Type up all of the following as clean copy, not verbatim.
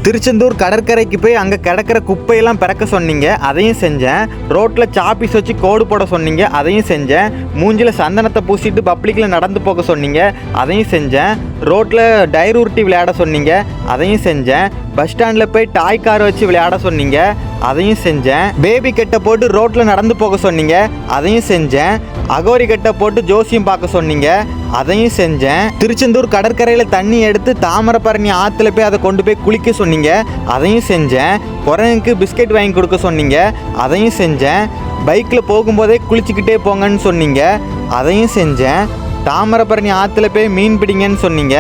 திருச்செந்தூர் கடற்கரைக்கு போய் அங்கே கிடக்கிற குப்பையெல்லாம் பிறக்க சொன்னீங்க, அதையும் செஞ்சேன். ரோட்டில் சாப்பீஸ் வச்சு கோடு போட சொன்னீங்க, அதையும் செஞ்சேன். மூஞ்சில் சந்தனத்தை பூசிட்டு பப்ளிக்கில் நடந்து போக சொன்னீங்க, அதையும் செஞ்சேன். ரோட்டில் டயர் உருட்டி விளையாட சொன்னீங்க, அதையும் செஞ்சேன். பஸ் ஸ்டாண்டில் போய் டாய் கார் வச்சு விளையாட சொன்னீங்க, அதையும் செஞ்சேன். பேபி கட்டை போட்டு ரோட்டில் நடந்து போக சொன்னீங்க, அதையும் செஞ்சேன். அகோரி கட்டை போட்டு ஜோசியம் பார்க்க சொன்னீங்க, அதையும் செஞ்சேன். திருச்செந்தூர் கடற்கரையில் தண்ணி எடுத்து தாமிரபரணி ஆற்றுல போய் அதை கொண்டு போய் குளிக்க சொன்னீங்க, அதையும் செஞ்சேன். குரங்குக்கு பிஸ்கெட் வாங்கி கொடுக்க சொன்னீங்க, அதையும் செஞ்சேன். பைக்கில் போகும்போதே குளிச்சுக்கிட்டே போங்கன்னு சொன்னீங்க, அதையும் செஞ்சேன். தாமிரபரணி ஆற்றுல போய் மீன் பிடிங்கன்னு சொன்னீங்க,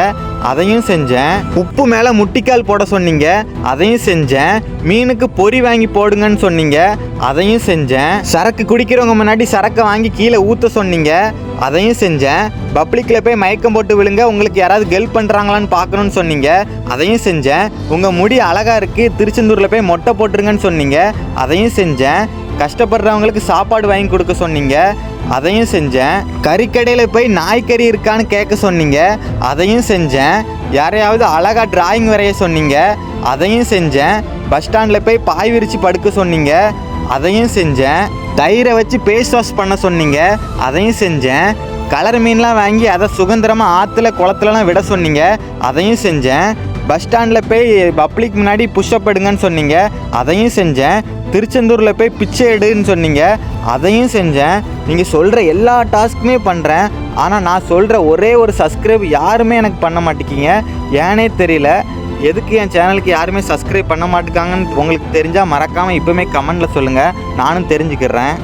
அதையும் செஞ்சேன். உப்பு மேலே முட்டிக்கால் போட சொன்னீங்க, அதையும் செஞ்சேன். மீனுக்கு பொறி வாங்கி போடுங்கன்னு சொன்னீங்க, அதையும் செஞ்சேன். சரக்கு குடிக்கிறவங்க முன்னாடி சரக்கை வாங்கி கீழே ஊற்ற சொன்னீங்க, அதையும் செஞ்சேன். பப்ளிக்கில் போய் மயக்கம் போட்டு விழுங்க, உங்களுக்கு யாராவது ஹெல்ப் பண்ணுறாங்களான்னு பார்க்கணுன்னு சொன்னீங்க, அதையும் செஞ்சேன். உங்கள் முடி அழகாக இருக்குது, திருச்செந்தூரில் போய் மொட்டை போட்டுருங்கன்னு சொன்னீங்க, அதையும் செஞ்சேன். கஷ்டப்படுறவங்களுக்கு சாப்பாடு வாங்கி கொடுக்க சொன்னீங்க, அதையும் செஞ்சேன். கறிக்கடையில் போய் நாய்க்கறி இருக்கான்னு கேட்க சொன்னீங்க, அதையும் செஞ்சேன். யாரையாவது அழகாக டிராயிங் வரைய சொன்னீங்க, அதையும் செஞ்சேன். பஸ் ஸ்டாண்டில் போய் பாய் விரித்து படுக்க சொன்னீங்க, அதையும் செஞ்சேன். தயிரை வச்சு ஃபேஸ் வாஷ் பண்ண சொன்னீங்க, அதையும் செஞ்சேன். கலர் மீன்லாம் வாங்கி அதை சுதந்திரமாக ஆற்றுல குளத்துலலாம் விட சொன்னீங்க, அதையும் செஞ்சேன். பஸ் ஸ்டாண்டில் போய் பப்ளிக் முன்னாடி புஷ்அப் எடுங்கன்னு சொன்னீங்க, அதையும் செஞ்சேன். திருச்செந்தூரில் போய் பிச்சை எடுன்னு சொன்னீங்க, அதையும் செஞ்சேன். நீங்கள் சொல்கிற எல்லா டாஸ்க்குமே பண்ணுறேன், ஆனால் நான் சொல்கிற ஒரே ஒரு சப்ஸ்கிரைப் யாருமே எனக்கு பண்ண மாட்டேங்கிங்க. ஏனே தெரியல. எதுக்கு என் சேனலுக்கு யாருமே சப்ஸ்கிரைப் பண்ண மாட்டேங்காங்கன்னு உங்களுக்கு தெரிஞ்சால் மறக்காமல் இப்போவுமே கமெண்டில் சொல்லுங்கள், நானும் தெரிஞ்சுக்கிறேன்.